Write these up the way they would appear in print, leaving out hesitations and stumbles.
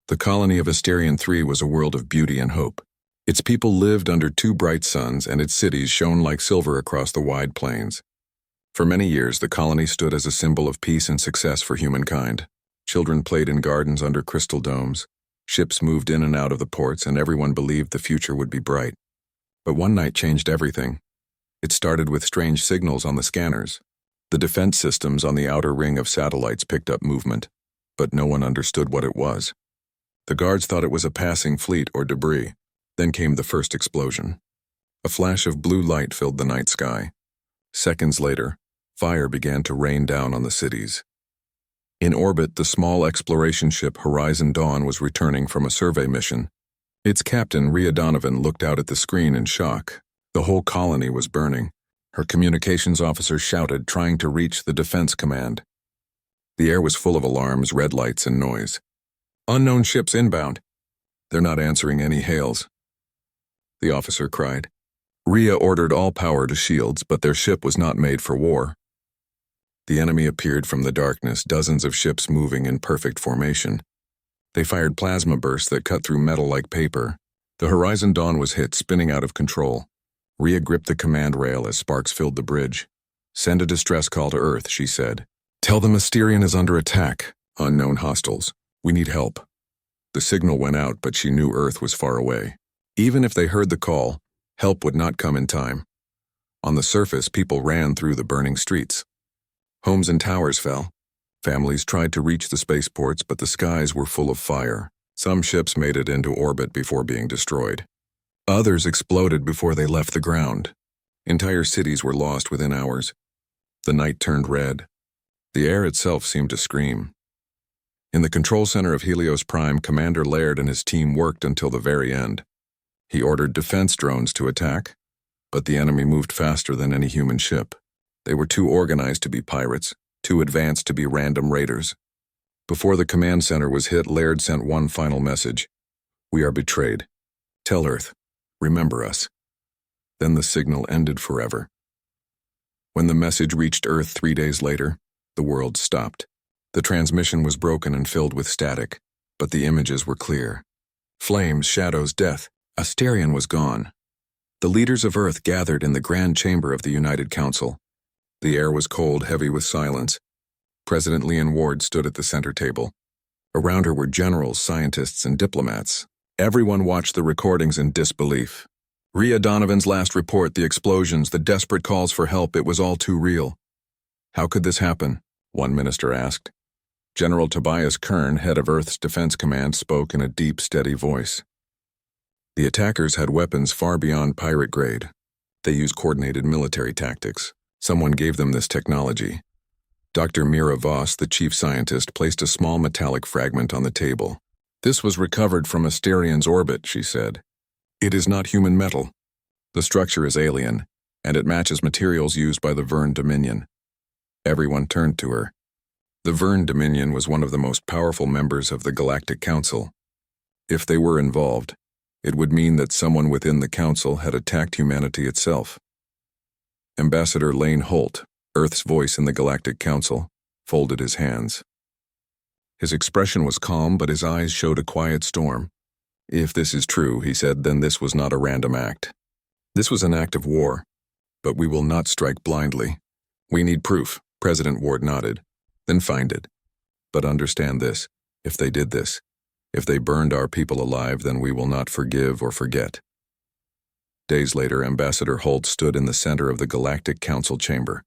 The colony of Asterion 3 was a world of beauty and hope. Its people lived under two bright suns, and its cities shone like silver across the wide plains. For many years, the colony stood as a symbol of peace and success for humankind. Children played in gardens under crystal domes. Ships moved in and out of the ports, and everyone believed the future would be bright. But one night changed everything. It started with strange signals on the scanners. The defense systems on the outer ring of satellites picked up movement, but no one understood what it was. The guards thought it was a passing fleet or debris. Then came the first explosion. A flash of blue light filled the night sky. Seconds later, fire began to rain down on the cities. In orbit, the small exploration ship Horizon Dawn was returning from a survey mission. Its captain, Rhea Donovan, looked out at the screen in shock. The whole colony was burning. Her communications officer shouted, trying to reach the defense command. The air was full of alarms, red lights, and noise. "Unknown ships inbound." "They're not answering any hails," the officer cried. Rhea ordered all power to shields, but their ship was not made for war. The enemy appeared from the darkness, dozens of ships moving in perfect formation. They fired plasma bursts that cut through metal like paper. The Horizon Dawn was hit, spinning out of control. Rhea gripped the command rail as sparks filled the bridge. "Send a distress call to Earth," she said. "Tell them Asterion is under attack. Unknown hostiles. We need help." The signal went out, but she knew Earth was far away. Even if they heard the call, help would not come in time. On the surface, people ran through the burning streets. Homes and towers fell. Families tried to reach the spaceports, but the skies were full of fire. Some ships made it into orbit before being destroyed. Others exploded before they left the ground. Entire cities were lost within hours. The night turned red. The air itself seemed to scream. In the control center of Helios Prime, Commander Laird and his team worked until the very end. He ordered defense drones to attack, but the enemy moved faster than any human ship. They were too organized to be pirates, too advanced to be random raiders. Before the command center was hit, Laird sent one final message. "We are betrayed. Tell Earth, remember us." Then the signal ended forever. When the message reached Earth 3 days later, the world stopped. The transmission was broken and filled with static, but the images were clear. Flames, shadows, death. Asterion was gone. The leaders of Earth gathered in the grand chamber of the United Council. The air was cold, heavy with silence. President Leon Ward stood at the center table. Around her were generals, scientists, and diplomats. Everyone watched the recordings in disbelief. Rhea Donovan's last report, the explosions, the desperate calls for help, it was all too real. "How could this happen?" one minister asked. General Tobias Kern, head of Earth's Defense Command, spoke in a deep, steady voice. "The attackers had weapons far beyond pirate grade. They used coordinated military tactics. Someone gave them this technology." Dr. Mira Voss, the chief scientist, placed a small metallic fragment on the table. "This was recovered from Asterion's orbit," she said. "It is not human metal. The structure is alien, and it matches materials used by the Verne Dominion." Everyone turned to her. The Verne Dominion was one of the most powerful members of the Galactic Council. If they were involved, it would mean that someone within the Council had attacked humanity itself. Ambassador Lane Holt, Earth's voice in the Galactic Council, folded his hands. His expression was calm, but his eyes showed a quiet storm. "If this is true," he said, "then this was not a random act. This was an act of war, but we will not strike blindly. We need proof." President Ward nodded. "Then find it. But understand this, if they did this, if they burned our people alive, then we will not forgive or forget." Days later, Ambassador Holt stood in the center of the Galactic Council chamber.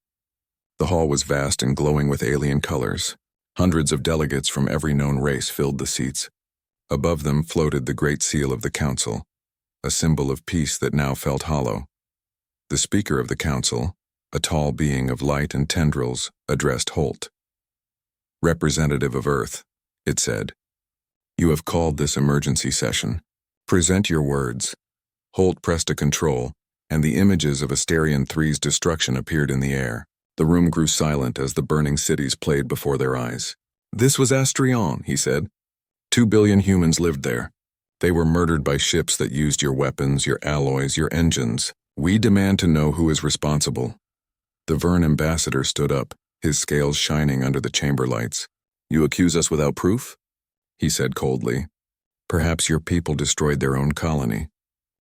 The hall was vast and glowing with alien colors. Hundreds of delegates from every known race filled the seats. Above them floated the Great Seal of the Council, a symbol of peace that now felt hollow. The Speaker of the Council, a tall being of light and tendrils, addressed Holt. "Representative of Earth," it said, "you have called this emergency session. Present your words." Holt pressed a control, and the images of Asterion 3's destruction appeared in the air. The room grew silent as the burning cities played before their eyes. "This was Asterion," he said. 2 billion humans lived there. They were murdered by ships that used your weapons, your alloys, your engines. We demand to know who is responsible." The Verne ambassador stood up, his scales shining under the chamber lights. "You accuse us without proof?" he said coldly. Perhaps your people destroyed their own colony.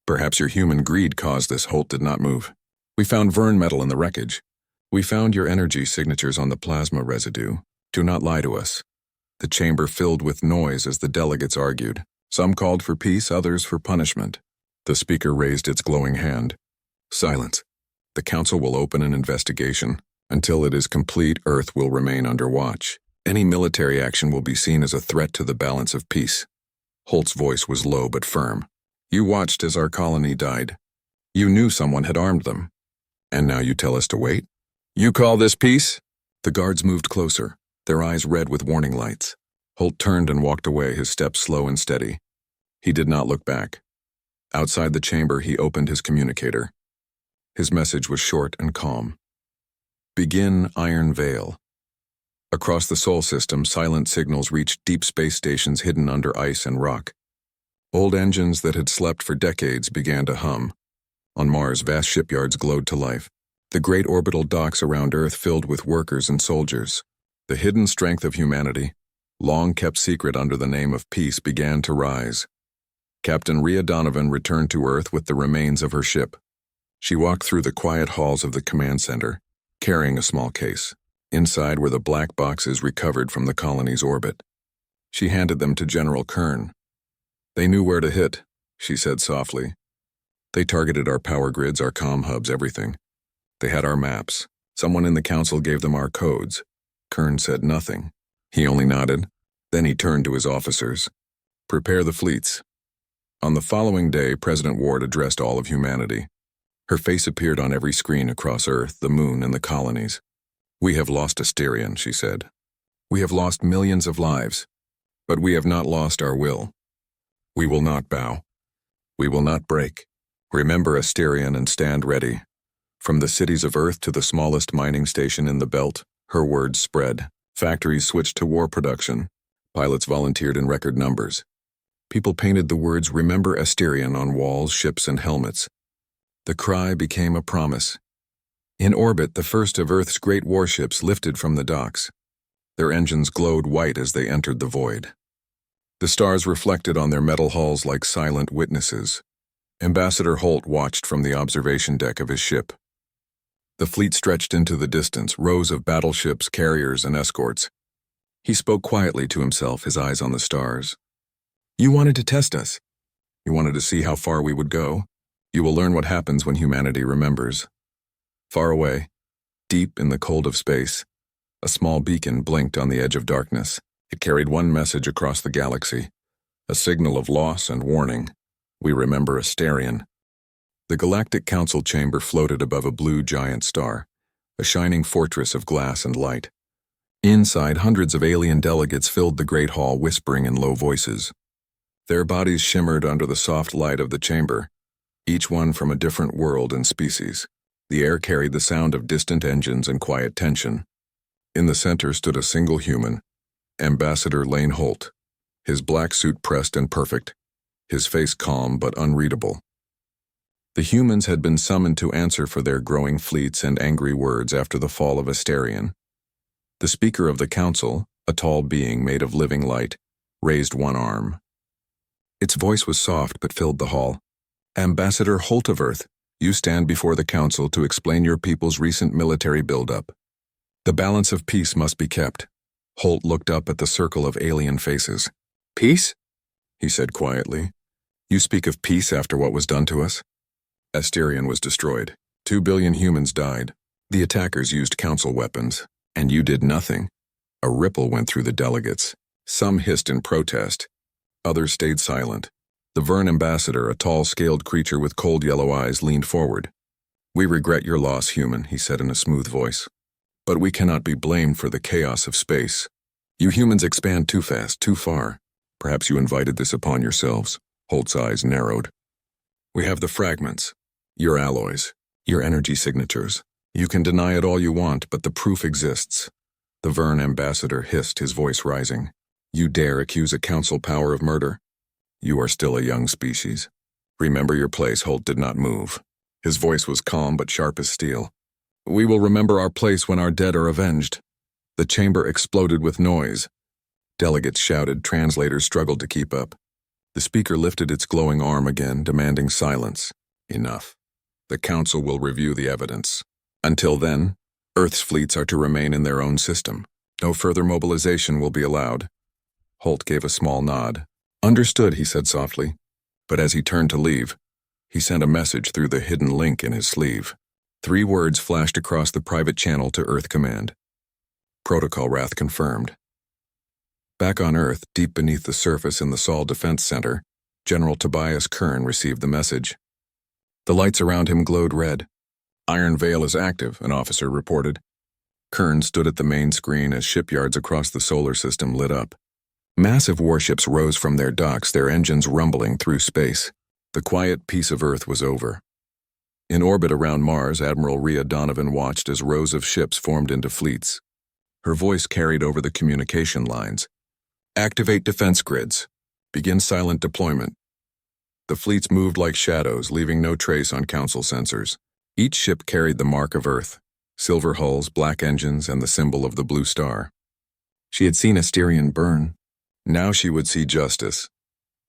Perhaps your human greed caused this. Holt did not move. We found Vern metal in the wreckage. We found your energy signatures on the plasma residue. Do not lie to us. The chamber filled with noise as the delegates argued. Some called for peace, others for punishment. The speaker raised its glowing hand. Silence. The council will open an investigation. Until it is complete, Earth will remain under watch. Any military action will be seen as a threat to the balance of peace. Holt's voice was low but firm. You watched as our colony died. You knew someone had armed them. And now you tell us to wait? You call this peace? The guards moved closer, their eyes red with warning lights. Holt turned and walked away, his steps slow and steady. He did not look back. Outside the chamber, he opened his communicator. His message was short and calm. Begin Iron Veil. Across the Sol system, silent signals reached deep space stations hidden under ice and rock. Old engines that had slept for decades began to hum. On Mars, vast shipyards glowed to life. The great orbital docks around Earth filled with workers and soldiers. The hidden strength of humanity, long kept secret under the name of peace, began to rise. Captain Rhea Donovan returned to Earth with the remains of her ship. She walked through the quiet halls of the command center, carrying a small case. Inside were the black boxes recovered from the colony's orbit. She handed them to General Kern. They knew where to hit, she said softly. They targeted our power grids, our comm hubs, everything. They had our maps. Someone in the council gave them our codes. Kern said nothing. He only nodded. Then he turned to his officers. Prepare the fleets. On the following day, President Ward addressed all of humanity. Her face appeared on every screen across Earth, the moon, and the colonies. We have lost Asterion, she said. We have lost millions of lives, but we have not lost our will. We will not bow. We will not break. Remember Asterion and stand ready. From the cities of Earth to the smallest mining station in the belt, her words spread. Factories switched to war production. Pilots volunteered in record numbers. People painted the words "Remember Asterion" on walls, ships, and helmets. The cry became a promise. In orbit, the first of Earth's great warships lifted from the docks. Their engines glowed white as they entered the void. The stars reflected on their metal hulls like silent witnesses. Ambassador Holt watched from the observation deck of his ship. The fleet stretched into the distance, rows of battleships, carriers, and escorts. He spoke quietly to himself, his eyes on the stars. You wanted to test us. You wanted to see how far we would go. You will learn what happens when humanity remembers. Far away, deep in the cold of space, a small beacon blinked on the edge of darkness. It carried one message across the galaxy, a signal of loss and warning. We remember Asterion. The Galactic Council chamber floated above a blue giant star, a shining fortress of glass and light. Inside, hundreds of alien delegates filled the great hall, whispering in low voices. Their bodies shimmered under the soft light of the chamber, each one from a different world and species. The air carried the sound of distant engines and quiet tension. In the center stood a single human, Ambassador Lane Holt, his black suit pressed and perfect, his face calm but unreadable. The humans had been summoned to answer for their growing fleets and angry words after the fall of Asterion. The Speaker of the Council, a tall being made of living light, raised one arm. Its voice was soft but filled the hall. Ambassador Holt of Earth, you stand before the Council to explain your people's recent military buildup. The balance of peace must be kept. Holt looked up at the circle of alien faces. Peace? He said quietly. You speak of peace after what was done to us? Asterion was destroyed. 2 billion humans died. The attackers used council weapons, and you did nothing. A ripple went through the delegates. Some hissed in protest. Others stayed silent. The Vern ambassador, a tall, scaled creature with cold yellow eyes, leaned forward. We regret your loss, human, he said in a smooth voice. But we cannot be blamed for the chaos of space. You humans expand too fast, too far. Perhaps you invited this upon yourselves. Holt's eyes narrowed. We have the fragments, your alloys, your energy signatures. You can deny it all you want, but the proof exists. The Vern ambassador hissed, his voice rising. You dare accuse a council power of murder? You are still a young species. Remember your place. Holt did not move. His voice was calm but sharp as steel. We will remember our place when our dead are avenged. The chamber exploded with noise. Delegates shouted, translators struggled to keep up. The speaker lifted its glowing arm again, demanding silence. Enough. The Council will review the evidence. Until then, Earth's fleets are to remain in their own system. No further mobilization will be allowed. Holt gave a small nod. Understood, he said softly. But as he turned to leave, he sent a message through the hidden link in his sleeve. 3 words flashed across the private channel to Earth Command. Protocol Wrath confirmed. Back on Earth, deep beneath the surface in the Sol Defense Center, General Tobias Kern received the message. The lights around him glowed red. Iron Veil is active, an officer reported. Kern stood at the main screen as shipyards across the solar system lit up. Massive warships rose from their docks, their engines rumbling through space. The quiet peace of Earth was over. In orbit around Mars, Admiral Rhea Donovan watched as rows of ships formed into fleets. Her voice carried over the communication lines. Activate defense grids. Begin silent deployment. The fleets moved like shadows, leaving no trace on Council sensors. Each ship carried the mark of Earth, silver hulls, black engines, and the symbol of the blue star. She had seen Asterion burn. Now she would see justice.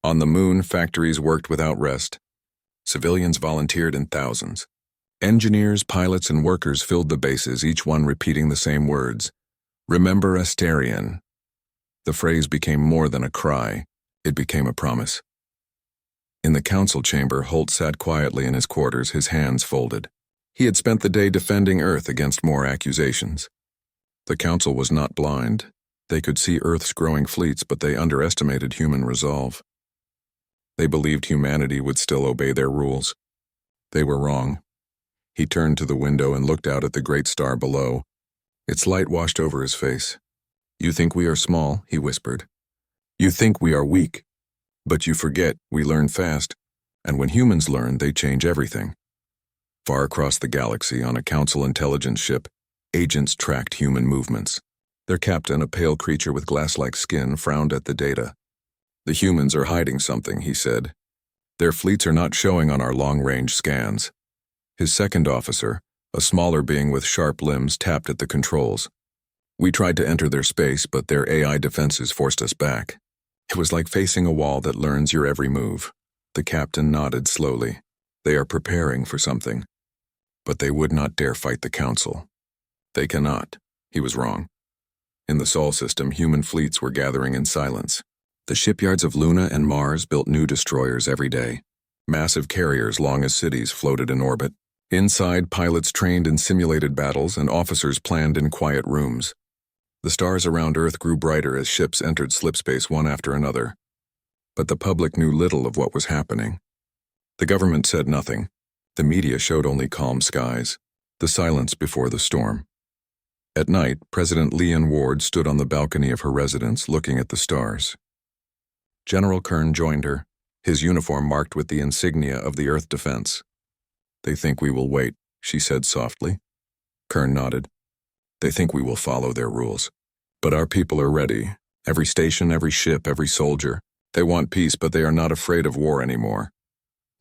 On the moon, factories worked without rest. Civilians volunteered in thousands. Engineers, pilots, and workers filled the bases, each one repeating the same words. Remember Asterion. The phrase became more than a cry. It became a promise. In the council chamber, Holt sat quietly in his quarters, his hands folded. He had spent the day defending Earth against more accusations. The council was not blind. They could see Earth's growing fleets, but they underestimated human resolve. They believed humanity would still obey their rules. They were wrong. He turned to the window and looked out at the great star below. Its light washed over his face. You think we are small, he whispered. You think we are weak. But you forget we learn fast, and when humans learn, they change everything. Far across the galaxy, on a council intelligence ship, agents tracked human movements. Their captain, a pale creature with glass-like skin, frowned at the data. The humans are hiding something, he said. Their fleets are not showing on our long-range scans. His second officer, a smaller being with sharp limbs, tapped at the controls. We tried to enter their space, but their AI defenses forced us back. It was like facing a wall that learns your every move. The captain nodded slowly. They are preparing for something. But they would not dare fight the council. They cannot. He was wrong. In the Sol system, human fleets were gathering in silence. The shipyards of Luna and Mars built new destroyers every day. Massive carriers long as cities floated in orbit. Inside, pilots trained in simulated battles and officers planned in quiet rooms. The stars around Earth grew brighter as ships entered slipspace one after another. But the public knew little of what was happening. The government said nothing. The media showed only calm skies, the silence before the storm. At night, President Leon Ward stood on the balcony of her residence looking at the stars. General Kern joined her, his uniform marked with the insignia of the Earth Defense. They think we will wait, she said softly. Kern nodded. They think we will follow their rules. But our people are ready. Every station, every ship, every soldier. They want peace, but they are not afraid of war anymore.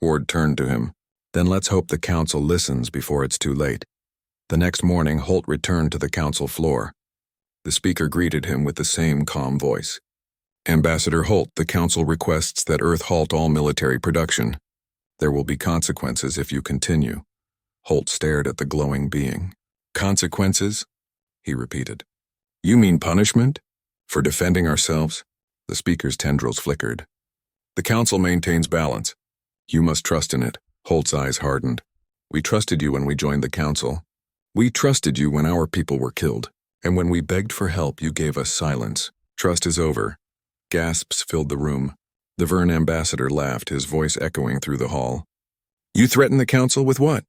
Ward turned to him. Then let's hope the council listens before it's too late. The next morning, Holt returned to the council floor. The speaker greeted him with the same calm voice. Ambassador Holt, the council requests that Earth halt all military production. There will be consequences if you continue. Holt stared at the glowing being. Consequences? He repeated. You mean punishment? For defending ourselves? The speaker's tendrils flickered. The council maintains balance. You must trust in it. Holt's eyes hardened. We trusted you when we joined the council. We trusted you when our people were killed. And when we begged for help, you gave us silence. Trust is over. Gasps filled the room. The Vern ambassador laughed, his voice echoing through the hall. You threaten the council with what?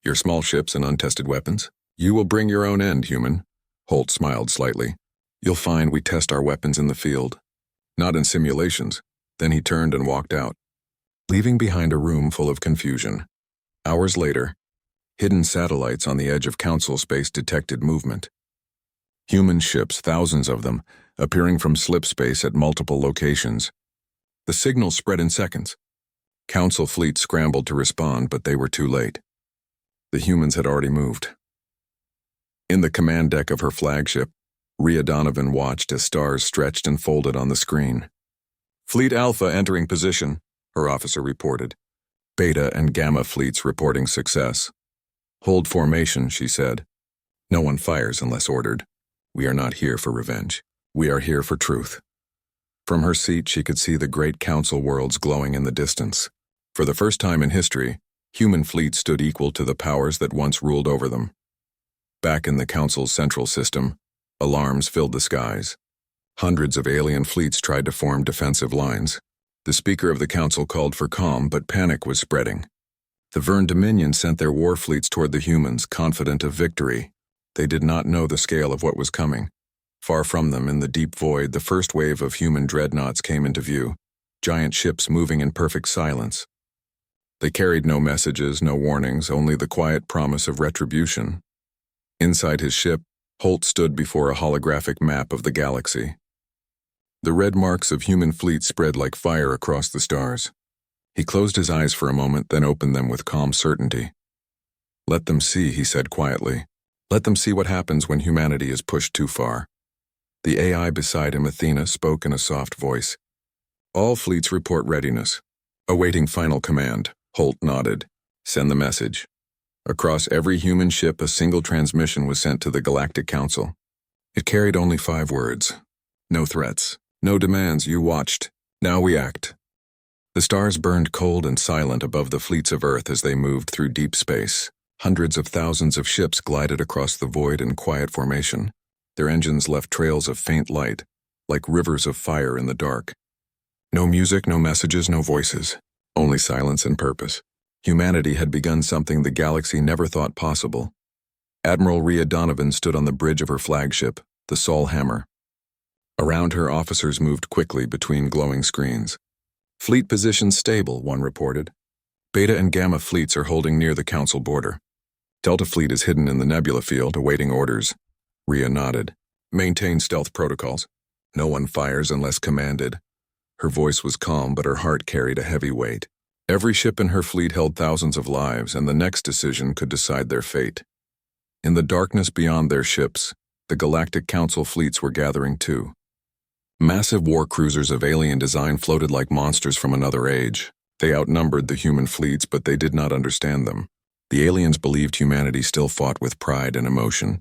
Your small ships and untested weapons? You will bring your own end, human. Holt smiled slightly. You'll find we test our weapons in the field. Not in simulations. Then he turned and walked out, leaving behind a room full of confusion. Hours later, hidden satellites on the edge of council space detected movement. Human ships, thousands of them, appearing from slipspace at multiple locations. The signal spread in seconds. Council fleets scrambled to respond, but they were too late. The humans had already moved. In the command deck of her flagship, Rhea Donovan watched as stars stretched and folded on the screen. Fleet Alpha entering position, her officer reported. Beta and Gamma fleets reporting success. Hold formation, she said. No one fires unless ordered. We are not here for revenge. We are here for truth. From her seat, she could see the great council worlds glowing in the distance. For the first time in history, human fleets stood equal to the powers that once ruled over them. Back in the council's central system, alarms filled the skies. Hundreds of alien fleets tried to form defensive lines. The Speaker of the Council called for calm, but panic was spreading. The Vern Dominion sent their war fleets toward the humans, confident of victory. They did not know the scale of what was coming. Far from them, in the deep void, the first wave of human dreadnoughts came into view, giant ships moving in perfect silence. They carried no messages, no warnings, only the quiet promise of retribution. Inside his ship, Holt stood before a holographic map of the galaxy. The red marks of human fleets spread like fire across the stars. He closed his eyes for a moment, then opened them with calm certainty. Let them see, he said quietly. Let them see what happens when humanity is pushed too far. The AI beside him, Athena, spoke in a soft voice. All fleets report readiness. Awaiting final command. Holt nodded. Send the message. Across every human ship, a single transmission was sent to the Galactic Council. It carried only 5 words. No threats. No demands. You watched. Now we act. The stars burned cold and silent above the fleets of Earth as they moved through deep space. Hundreds of thousands of ships glided across the void in quiet formation. Their engines left trails of faint light, like rivers of fire in the dark. No music, no messages, no voices. Only silence and purpose. Humanity had begun something the galaxy never thought possible. Admiral Rhea Donovan stood on the bridge of her flagship, the Sol Hammer. Around her, officers moved quickly between glowing screens. Fleet position stable, one reported. Beta and Gamma fleets are holding near the Council border. Delta Fleet is hidden in the Nebula field, awaiting orders. Rhea nodded. Maintain stealth protocols. No one fires unless commanded. Her voice was calm, but her heart carried a heavy weight. Every ship in her fleet held thousands of lives, and the next decision could decide their fate. In the darkness beyond their ships, the Galactic Council fleets were gathering too. Massive war cruisers of alien design floated like monsters from another age. They outnumbered the human fleets, but they did not understand them. The aliens believed humanity still fought with pride and emotion.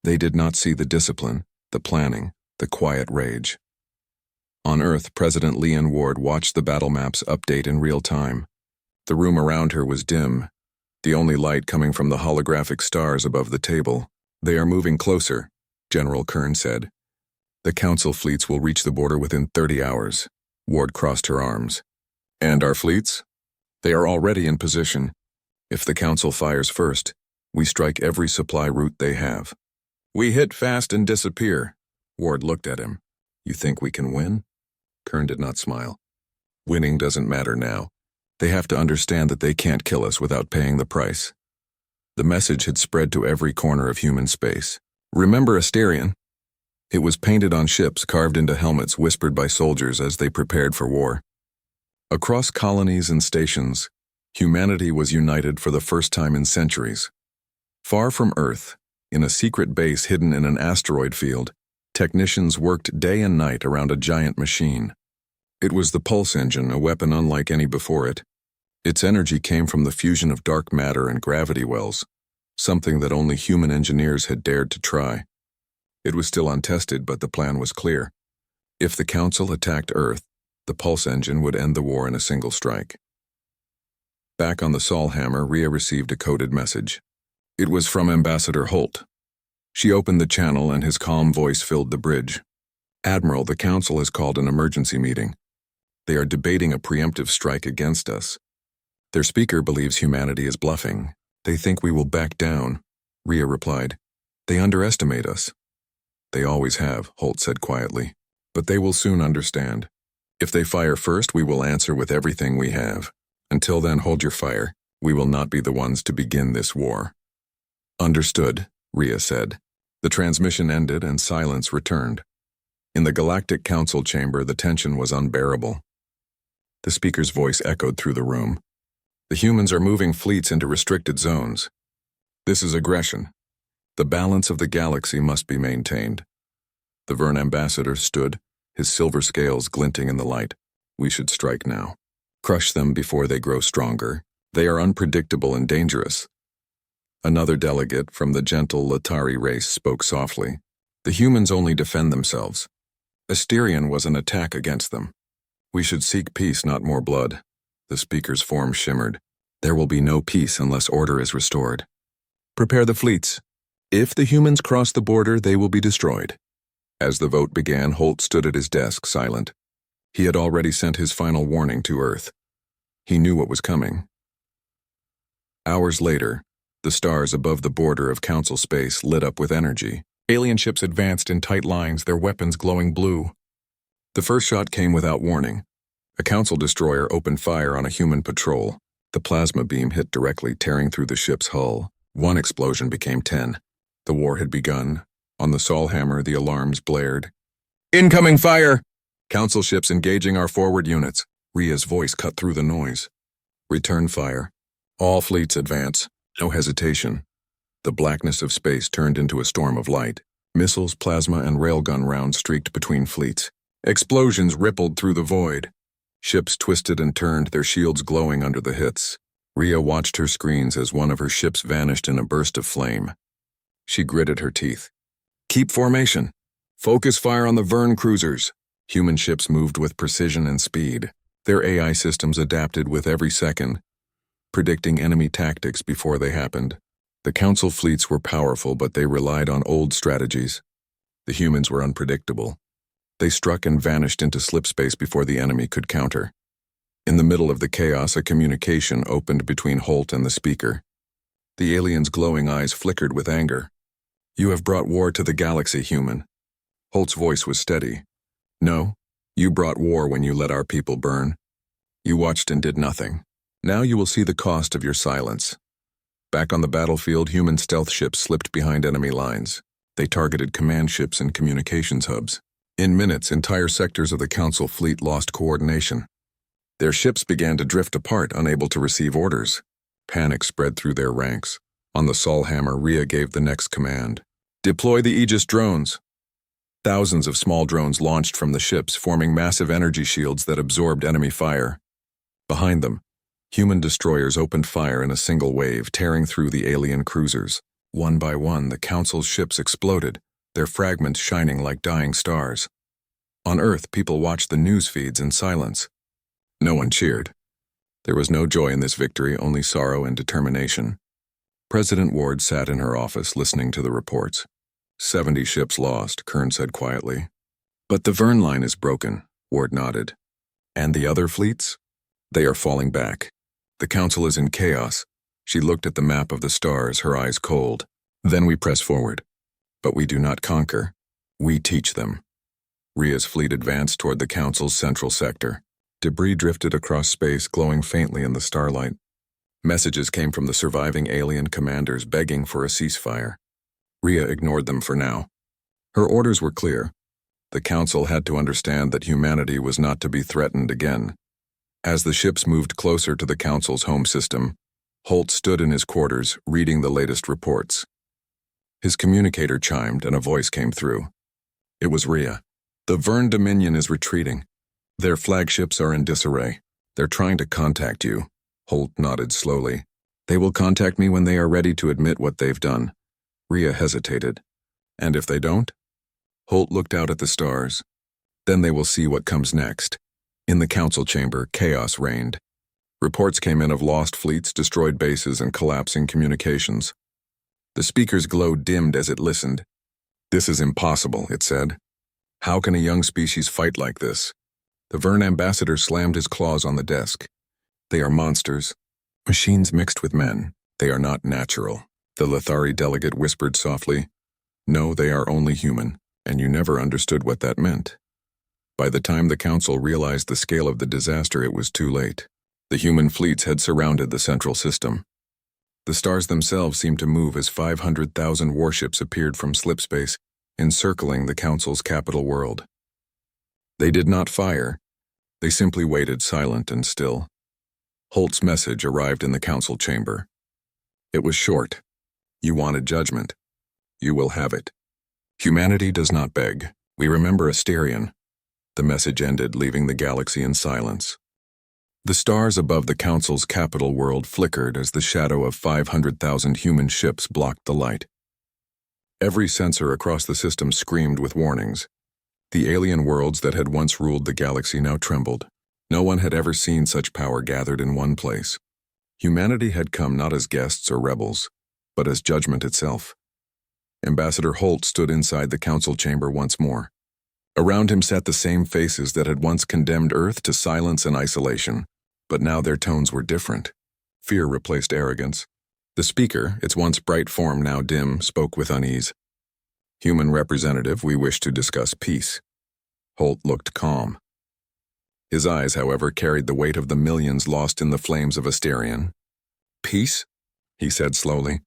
They did not see the discipline, the planning, the quiet rage. On Earth, President Leon Ward watched the battle maps update in real time. The room around her was dim, the only light coming from the holographic stars above the table. They are moving closer, General Kern said. The Council fleets will reach the border within 30 hours. Ward crossed her arms. And our fleets? They are already in position. If the Council fires first, we strike every supply route they have. We hit fast and disappear. Ward looked at him. You think we can win? Kern did not smile. Winning doesn't matter now. They have to understand that they can't kill us without paying the price. The message had spread to every corner of human space. Remember Asterion? It was painted on ships, carved into helmets, whispered by soldiers as they prepared for war. Across colonies and stations, humanity was united for the first time in centuries. Far from Earth, in a secret base hidden in an asteroid field, technicians worked day and night around a giant machine. It was the pulse engine, a weapon unlike any before it. Its energy came from the fusion of dark matter and gravity wells, something that only human engineers had dared to try. It was still untested, but the plan was clear. If the Council attacked Earth, the pulse engine would end the war in a single strike. Back on the Sol Hammer, Rhea received a coded message. It was from Ambassador Holt. She opened the channel and his calm voice filled the bridge. Admiral, the Council has called an emergency meeting. They are debating a preemptive strike against us. Their speaker believes humanity is bluffing. They think we will back down, Rhea replied. They underestimate us. They always have, Holt said quietly. But they will soon understand. If they fire first, we will answer with everything we have. Until then, hold your fire. We will not be the ones to begin this war. Understood, Rhea said. The transmission ended and silence returned. In the Galactic Council chamber, the tension was unbearable. The speaker's voice echoed through the room. The humans are moving fleets into restricted zones. This is aggression. The balance of the galaxy must be maintained. The Vern ambassador stood, his silver scales glinting in the light. We should strike now. Crush them before they grow stronger. They are unpredictable and dangerous. Another delegate from the gentle Latari race spoke softly. The humans only defend themselves. Asterion was an attack against them. We should seek peace, not more blood. The speaker's form shimmered. There will be no peace unless order is restored. Prepare the fleets. If the humans cross the border, they will be destroyed. As the vote began, Holt stood at his desk, silent. He had already sent his final warning to Earth. He knew what was coming. Hours later, the stars above the border of Council space lit up with energy. Alien ships advanced in tight lines, their weapons glowing blue. The first shot came without warning. A Council destroyer opened fire on a human patrol. The plasma beam hit directly, tearing through the ship's hull. One explosion became 10. The war had begun. On the Solhammer, the alarms blared. Incoming fire! Council ships engaging our forward units. Rhea's voice cut through the noise. Return fire. All fleets advance. No hesitation. The blackness of space turned into a storm of light. Missiles, plasma, and railgun rounds streaked between fleets. Explosions rippled through the void. Ships twisted and turned, their shields glowing under the hits. Rhea watched her screens as one of her ships vanished in a burst of flame. She gritted her teeth. Keep formation. Focus fire on the Verne cruisers. Human ships moved with precision and speed. Their AI systems adapted with every second, predicting enemy tactics before they happened. The Council fleets were powerful, but they relied on old strategies. The humans were unpredictable. They struck and vanished into slipspace before the enemy could counter. In the middle of the chaos, a communication opened between Holt and the speaker. The alien's glowing eyes flickered with anger. You have brought war to the galaxy, human. Holt's voice was steady. No, you brought war when you let our people burn. You watched and did nothing. Now you will see the cost of your silence. Back on the battlefield, human stealth ships slipped behind enemy lines. They targeted command ships and communications hubs. In minutes, entire sectors of the Council fleet lost coordination. Their ships began to drift apart, unable to receive orders. Panic spread through their ranks. On the Solhammer, Rhea gave the next command. Deploy the Aegis drones. Thousands of small drones launched from the ships, forming massive energy shields that absorbed enemy fire. Behind them, human destroyers opened fire in a single wave, tearing through the alien cruisers. One by one, the Council's ships exploded, their fragments shining like dying stars. On Earth, people watched the news feeds in silence. No one cheered. There was no joy in this victory, only sorrow and determination. President Ward sat in her office, listening to the reports. 70 ships lost, Kern said quietly. But the Verne line is broken, Ward nodded. And the other fleets? They are falling back. The Council is in chaos. She looked at the map of the stars, her eyes cold. Then we press forward. But we do not conquer. We teach them. Rhea's fleet advanced toward the Council's central sector. Debris drifted across space, glowing faintly in the starlight. Messages came from the surviving alien commanders begging for a ceasefire. Rhea ignored them for now. Her orders were clear. The Council had to understand that humanity was not to be threatened again. As the ships moved closer to the Council's home system, Holt stood in his quarters, reading the latest reports. His communicator chimed and a voice came through. It was Rhea. The Verne Dominion is retreating. Their flagships are in disarray. They're trying to contact you. Holt nodded slowly. They will contact me when they are ready to admit what they've done. Rhea hesitated. And if they don't? Holt looked out at the stars. Then they will see what comes next. In the Council chamber, chaos reigned. Reports came in of lost fleets, destroyed bases, and collapsing communications. The speaker's glow dimmed as it listened. This is impossible, it said. How can a young species fight like this? The Verne ambassador slammed his claws on the desk. They are monsters. Machines mixed with men. They are not natural. The Lithari delegate whispered softly. No, they are only human, and you never understood what that meant. By the time the Council realized the scale of the disaster, it was too late. The human fleets had surrounded the central system. The stars themselves seemed to move as 500,000 warships appeared from slipspace, encircling the Council's capital world. They did not fire. They simply waited, silent and still. Holt's message arrived in the Council chamber. It was short. You wanted judgment. You will have it. Humanity does not beg. We remember Asterion. The message ended, leaving the galaxy in silence. The stars above the Council's capital world flickered as the shadow of 500,000 human ships blocked the light. Every sensor across the system screamed with warnings. The alien worlds that had once ruled the galaxy now trembled. No one had ever seen such power gathered in one place. Humanity had come not as guests or rebels, but as judgment itself. Ambassador Holt stood inside the council chamber once more. Around him sat the same faces that had once condemned Earth to silence and isolation, but now their tones were different. Fear replaced arrogance. The speaker, its once bright form now dim, spoke with unease. "Human representative, we wish to discuss peace." Holt looked calm. His eyes, however, carried the weight of the millions lost in the flames of Asterion. "Peace?" he said slowly.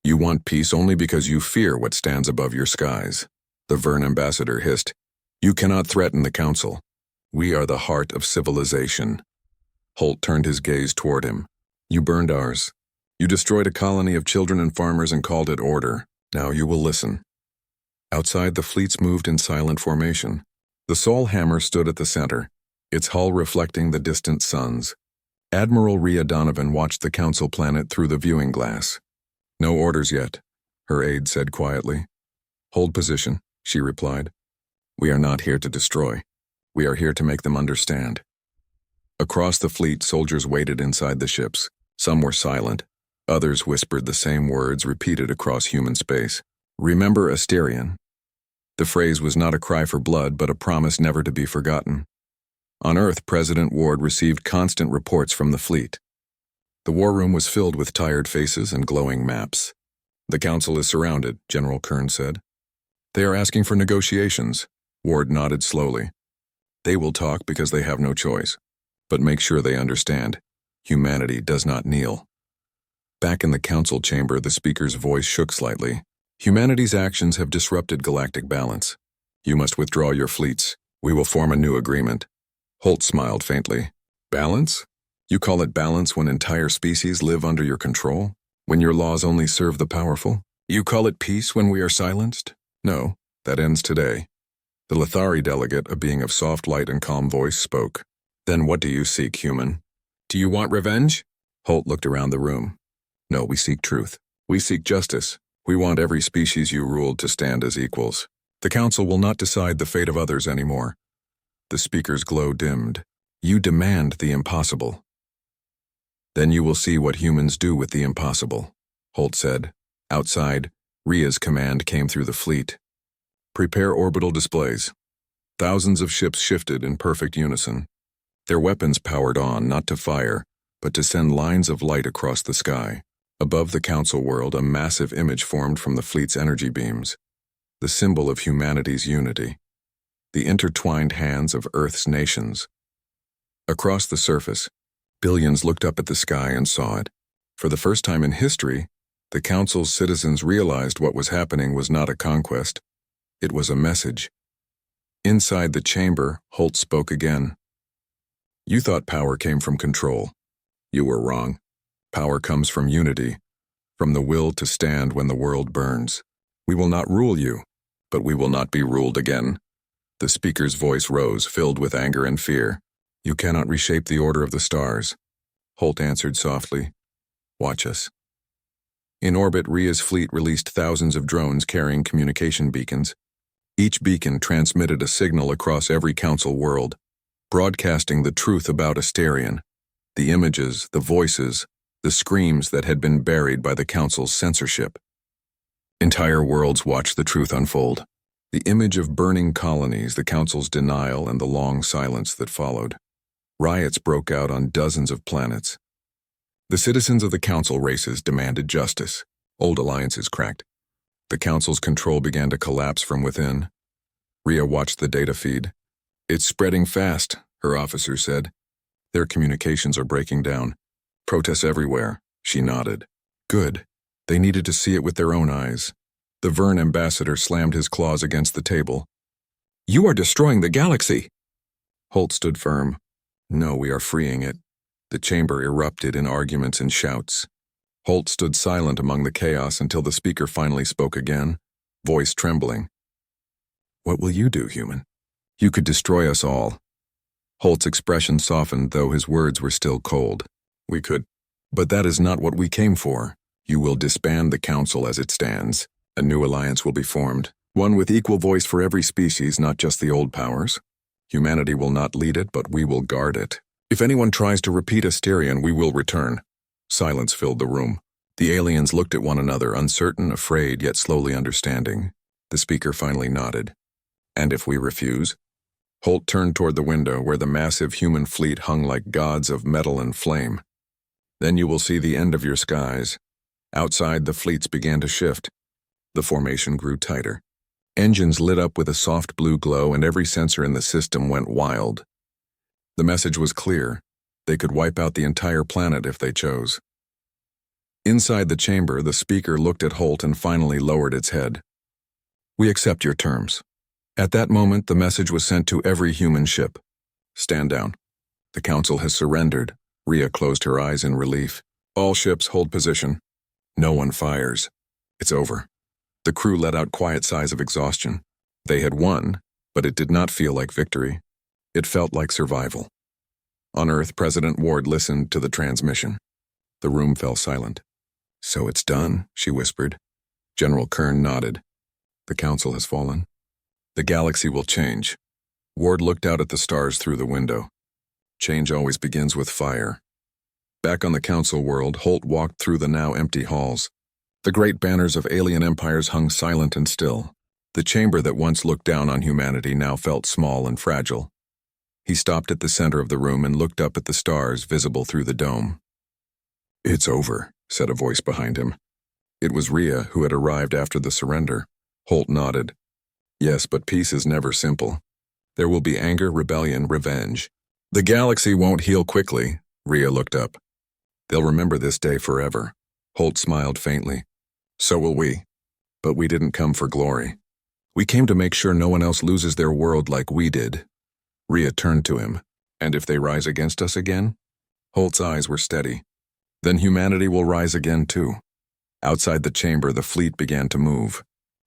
"You want peace only because you fear what stands above your skies." The Vern ambassador hissed. "You cannot threaten the council. We are the heart of civilization." Holt turned his gaze toward him. "You burned ours. You destroyed a colony of children and farmers and called it order. Now you will listen." Outside, the fleets moved in silent formation. The Sol Hammer stood at the center, its hull reflecting the distant suns. Admiral Rhea Donovan watched the council planet through the viewing glass. "No orders yet," her aide said quietly. "Hold position," she replied. "We are not here to destroy. We are here to make them understand." Across the fleet, soldiers waited inside the ships. Some were silent. Others whispered the same words repeated across human space. "Remember Asterion." The phrase was not a cry for blood, but a promise never to be forgotten. On Earth, President Ward received constant reports from the fleet. The war room was filled with tired faces and glowing maps. "The council is surrounded," General Kern said. "They are asking for negotiations." Ward nodded slowly. "They will talk because they have no choice. But make sure they understand. Humanity does not kneel." Back in the council chamber, the speaker's voice shook slightly. "Humanity's actions have disrupted galactic balance. You must withdraw your fleets. We will form a new agreement." Holt smiled faintly. "Balance? You call it balance when entire species live under your control? When your laws only serve the powerful? You call it peace when we are silenced? No, that ends today." The Lithari delegate, a being of soft light and calm voice, spoke. "Then what do you seek, human? Do you want revenge?" Holt looked around the room. "No, we seek truth. We seek justice. We want every species you ruled to stand as equals. The council will not decide the fate of others anymore." The speaker's glow dimmed. "You demand the impossible." "Then you will see what humans do with the impossible," Holt said. Outside, Rhea's command came through the fleet. "Prepare orbital displays." Thousands of ships shifted in perfect unison. Their weapons powered on, not to fire, but to send lines of light across the sky. Above the council world, a massive image formed from the fleet's energy beams, the symbol of humanity's unity, the intertwined hands of Earth's nations. Across the surface, billions looked up at the sky and saw it. For the first time in history, the council's citizens realized what was happening was not a conquest. It was a message. Inside the chamber, Holt spoke again. "You thought power came from control. You were wrong. Power comes from unity, from the will to stand when the world burns. We will not rule you, but we will not be ruled again." The speaker's voice rose, filled with anger and fear. "You cannot reshape the order of the stars." Holt answered softly. "Watch us." In orbit, Rhea's fleet released thousands of drones carrying communication beacons. Each beacon transmitted a signal across every council world, broadcasting the truth about Asterion, the images, the voices, the screams that had been buried by the council's censorship. Entire worlds watched the truth unfold. The image of burning colonies, the council's denial, and the long silence that followed. Riots broke out on dozens of planets. The citizens of the council races demanded justice. Old alliances cracked. The council's control began to collapse from within. Rhea watched the data feed. "It's spreading fast," her officer said. "Their communications are breaking down. Protests everywhere." She nodded. "Good. They needed to see it with their own eyes." The Vern ambassador slammed his claws against the table. "You are destroying the galaxy!" Holt stood firm. "No, we are freeing it." The chamber erupted in arguments and shouts. Holt stood silent among the chaos until the speaker finally spoke again, voice trembling. "What will you do, human?" You could destroy us all. Holt's expression softened, though his words were still cold. We could. But that is not what we came for. You will disband the council as it stands. A new alliance will be formed, one with equal voice for every species, not just the old powers. Humanity will not lead it, but we will guard it. If anyone tries to repeat Asterion, we will return. Silence filled the room. The aliens looked at one another, uncertain, afraid, yet slowly understanding. The speaker finally nodded. And if we refuse? Holt turned toward the window where the massive human fleet hung like gods of metal and flame. Then you will see the end of your skies. Outside, the fleets began to shift. The formation grew tighter. Engines lit up with a soft blue glow, and every sensor in the system went wild. The message was clear. They could wipe out the entire planet if they chose. Inside the chamber, the speaker looked at Holt and finally lowered its head. We accept your terms. At that moment, the message was sent to every human ship. Stand down. The council has surrendered. Rhea closed her eyes in relief. All ships hold position. No one fires. It's over. The crew let out quiet sighs of exhaustion. They had won, but it did not feel like victory. It felt like survival. On Earth, President Ward listened to the transmission. The room fell silent. So it's done, she whispered. General Kern nodded. The council has fallen. The galaxy will change. Ward looked out at the stars through the window. Change always begins with fire. Back on the council world, Holt walked through the now empty halls. The great banners of alien empires hung silent and still. The chamber that once looked down on humanity now felt small and fragile. He stopped at the center of the room and looked up at the stars visible through the dome. It's over, said a voice behind him. It was Rhea, who had arrived after the surrender. Holt nodded. Yes, but peace is never simple. There will be anger, rebellion, revenge. The galaxy won't heal quickly. Rhea looked up. They'll remember this day forever. Holt smiled faintly. So will we. But we didn't come for glory. We came to make sure no one else loses their world like we did. Rhea turned to him. And if they rise against us again? Holt's eyes were steady. Then humanity will rise again too. Outside the chamber, the fleet began to move.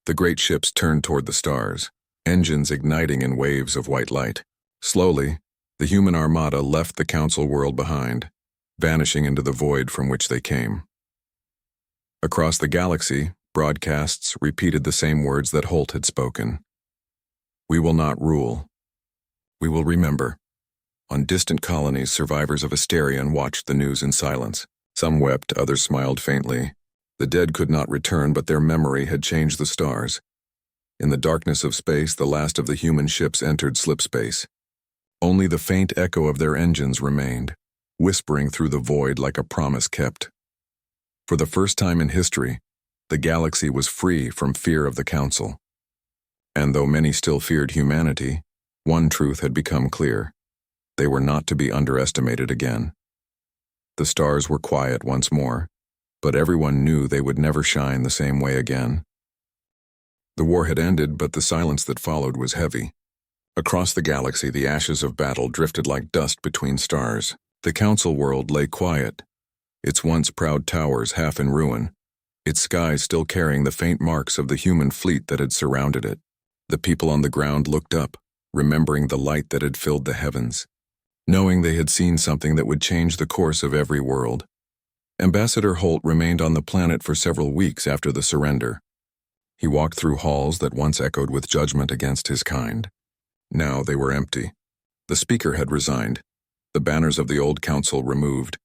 The great ships turned toward the stars, engines igniting in waves of white light. Slowly, the human armada left the council world behind, vanishing into the void from which they came. Across the galaxy, broadcasts repeated the same words that Holt had spoken. We will not rule. We will remember. On distant colonies, survivors of Asterion watched the news in silence. Some wept, others smiled faintly. The dead could not return, but their memory had changed the stars. In the darkness of space, the last of the human ships entered slipspace. Only the faint echo of their engines remained, whispering through the void like a promise kept. For the first time in history, the galaxy was free from fear of the Council. And though many still feared humanity, one truth had become clear. They were not to be underestimated again. The stars were quiet once more, but everyone knew they would never shine the same way again. The war had ended, but the silence that followed was heavy. Across the galaxy, the ashes of battle drifted like dust between stars. The council world lay quiet, its once proud towers half in ruin, its skies still carrying the faint marks of the human fleet that had surrounded it. The people on the ground looked up, remembering the light that had filled the heavens, knowing they had seen something that would change the course of every world. Ambassador Holt remained on the planet for several weeks after the surrender. He walked through halls that once echoed with judgment against his kind. Now they were empty. The speaker had resigned, the banners of the old council removed.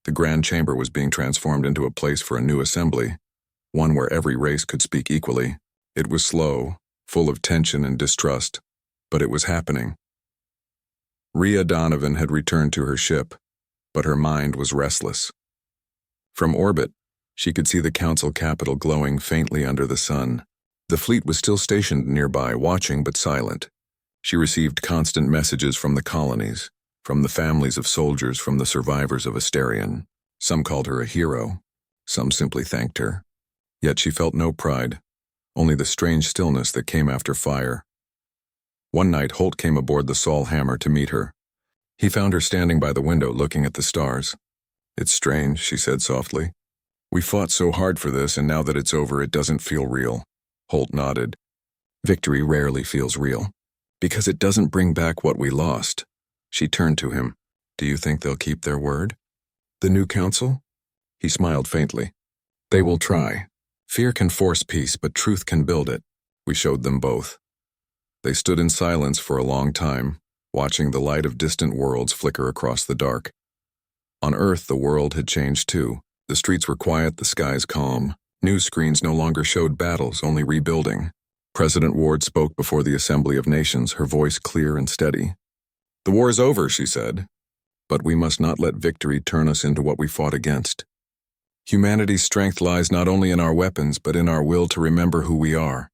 The grand chamber was being transformed into a place for a new assembly, one where every race could speak equally. It was slow, full of tension and distrust, but it was happening. Rhea Donovan had returned to her ship, but her mind was restless. From orbit, she could see the council capital glowing faintly under the sun. The fleet was still stationed nearby, watching but silent. She received constant messages from the colonies, from the families of soldiers, from the survivors of Asterion. Some called her a hero, some simply thanked her. Yet she felt no pride, only the strange stillness that came after fire. One night, Holt came aboard the Saul Hammer to meet her. He found her standing by the window looking at the stars. It's strange, she said softly. We fought so hard for this, and now that it's over, it doesn't feel real. Holt nodded. Victory rarely feels real. Because it doesn't bring back what we lost. She turned to him. Do you think they'll keep their word? The new council? He smiled faintly. They will try. Fear can force peace, but truth can build it. We showed them both. They stood in silence for a long time, watching the light of distant worlds flicker across the dark. On Earth, the world had changed too. The streets were quiet, the skies calm. News screens no longer showed battles, only rebuilding. President Ward spoke before the Assembly of Nations, her voice clear and steady. The war is over, she said, but we must not let victory turn us into what we fought against. Humanity's strength lies not only in our weapons, but in our will to remember who we are.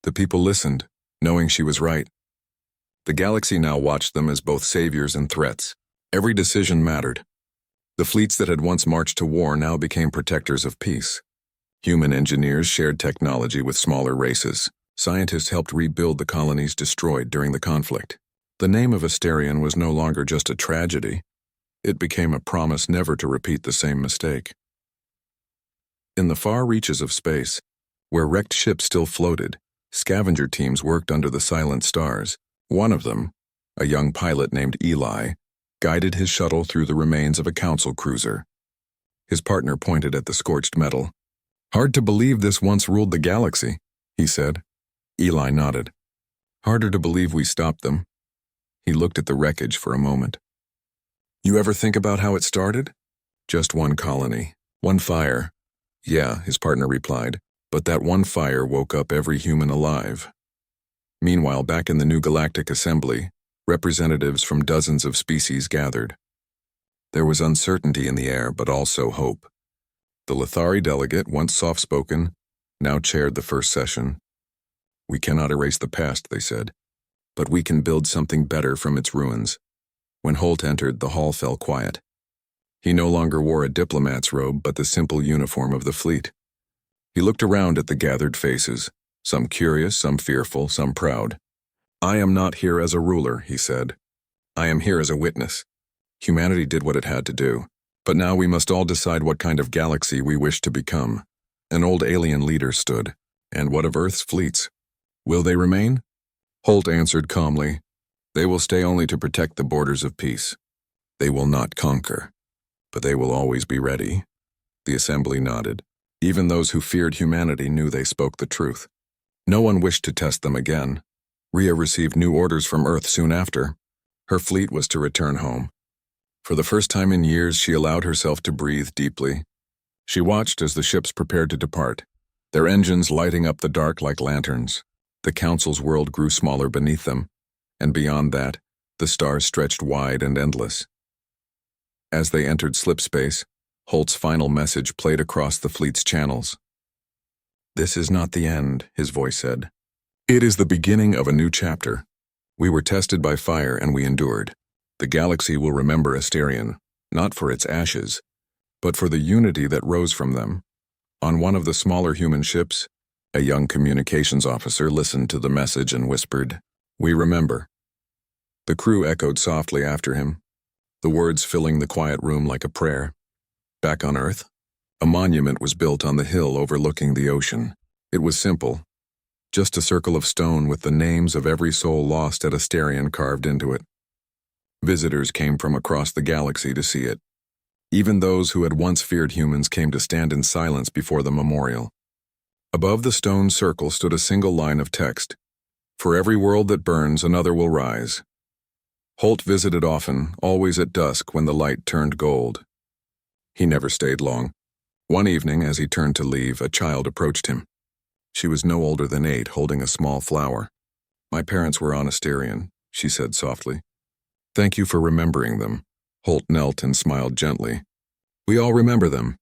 The people listened, knowing she was right. The galaxy now watched them as both saviors and threats. Every decision mattered. The fleets that had once marched to war now became protectors of peace. Human engineers shared technology with smaller races. Scientists helped rebuild the colonies destroyed during the conflict. The name of Asterion was no longer just a tragedy. It became a promise never to repeat the same mistake. In the far reaches of space, where wrecked ships still floated, scavenger teams worked under the silent stars. One of them, a young pilot named Eli, guided his shuttle through the remains of a council cruiser. His partner pointed at the scorched metal. Hard to believe this once ruled the galaxy, he said. Eli nodded. Harder to believe we stopped them. He looked at the wreckage for a moment. You ever think about how it started? Just one colony, one fire. Yeah, his partner replied, but that one fire woke up every human alive. Meanwhile, back in the new Galactic Assembly, representatives from dozens of species gathered. There was uncertainty in the air, but also hope. The Lithari delegate, once soft-spoken, now chaired the first session. We cannot erase the past, they said, but we can build something better from its ruins. When Holt entered, the hall fell quiet. He no longer wore a diplomat's robe, but the simple uniform of the fleet. He looked around at the gathered faces, some curious, some fearful, some proud. I am not here as a ruler, he said. I am here as a witness. Humanity did what it had to do, but now we must all decide what kind of galaxy we wish to become. An old alien leader stood. And what of Earth's fleets? Will they remain? Holt answered calmly. They will stay only to protect the borders of peace. They will not conquer, but they will always be ready. The assembly nodded. Even those who feared humanity knew they spoke the truth. No one wished to test them again. Rhea received new orders from Earth soon after. Her fleet was to return home. For the first time in years, she allowed herself to breathe deeply. She watched as the ships prepared to depart, their engines lighting up the dark like lanterns. The Council's world grew smaller beneath them, and beyond that, the stars stretched wide and endless. As they entered slipspace, Holt's final message played across the fleet's channels. This is not the end, his voice said. It is the beginning of a new chapter. We were tested by fire and we endured. The galaxy will remember Asterion, not for its ashes, but for the unity that rose from them. On one of the smaller human ships, a young communications officer listened to the message and whispered, "We remember." The crew echoed softly after him, the words filling the quiet room like a prayer. Back on Earth, a monument was built on the hill overlooking the ocean. It was simple, just a circle of stone with the names of every soul lost at Asterion carved into it. Visitors came from across the galaxy to see it. Even those who had once feared humans came to stand in silence before the memorial. Above the stone circle stood a single line of text. For every world that burns, another will rise. Holt visited often, always at dusk when the light turned gold. He never stayed long. One evening, as he turned to leave, a child approached him. She was no older than 8, holding a small flower. My parents were on Asterion, she said softly. Thank you for remembering them. Holt knelt and smiled gently. We all remember them.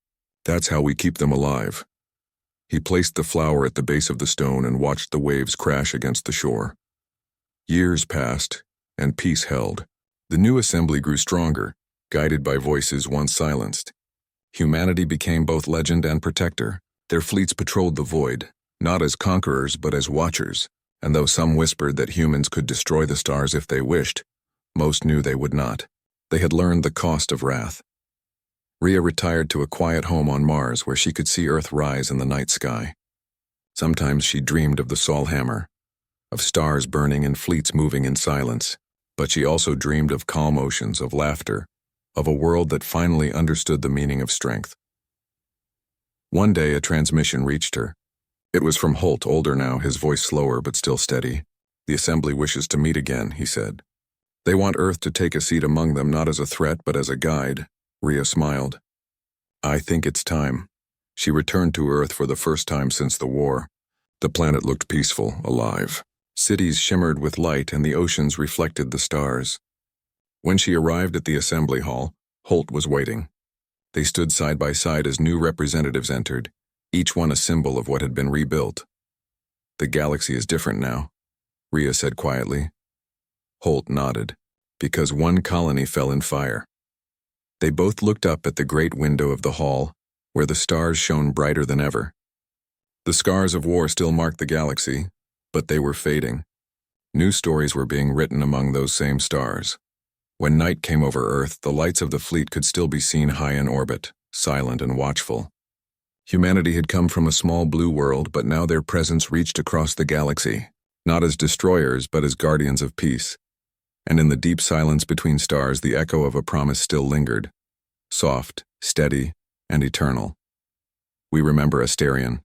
That's how we keep them alive. He placed the flower at the base of the stone and watched the waves crash against the shore. Years passed, and peace held. The new assembly grew stronger, guided by voices once silenced. Humanity became both legend and protector. Their fleets patrolled the void, not as conquerors but as watchers, and though some whispered that humans could destroy the stars if they wished, most knew they would not. They had learned the cost of wrath. Rhea retired to a quiet home on Mars where she could see Earth rise in the night sky. Sometimes she dreamed of the Sol Hammer, of stars burning and fleets moving in silence. But she also dreamed of calm oceans, of laughter, of a world that finally understood the meaning of strength. One day a transmission reached her. It was from Holt, older now, his voice slower but still steady. "The Assembly wishes to meet again," he said. "They want Earth to take a seat among them, not as a threat but as a guide." Rhea smiled. "I think it's time." She returned to Earth for the first time since the war. The planet looked peaceful, alive. Cities shimmered with light and the oceans reflected the stars. When she arrived at the assembly hall, Holt was waiting. They stood side by side as new representatives entered, each one a symbol of what had been rebuilt. "The galaxy is different now," Rhea said quietly. Holt nodded, "because one colony fell in fire." They both looked up at the great window of the hall, where the stars shone brighter than ever. The scars of war still marked the galaxy, but they were fading. New stories were being written among those same stars. When night came over Earth, the lights of the fleet could still be seen high in orbit, silent and watchful. Humanity had come from a small blue world, but now their presence reached across the galaxy, not as destroyers but as guardians of peace. And in the deep silence between stars, the echo of a promise still lingered, soft, steady, and eternal. "We remember Asterion,"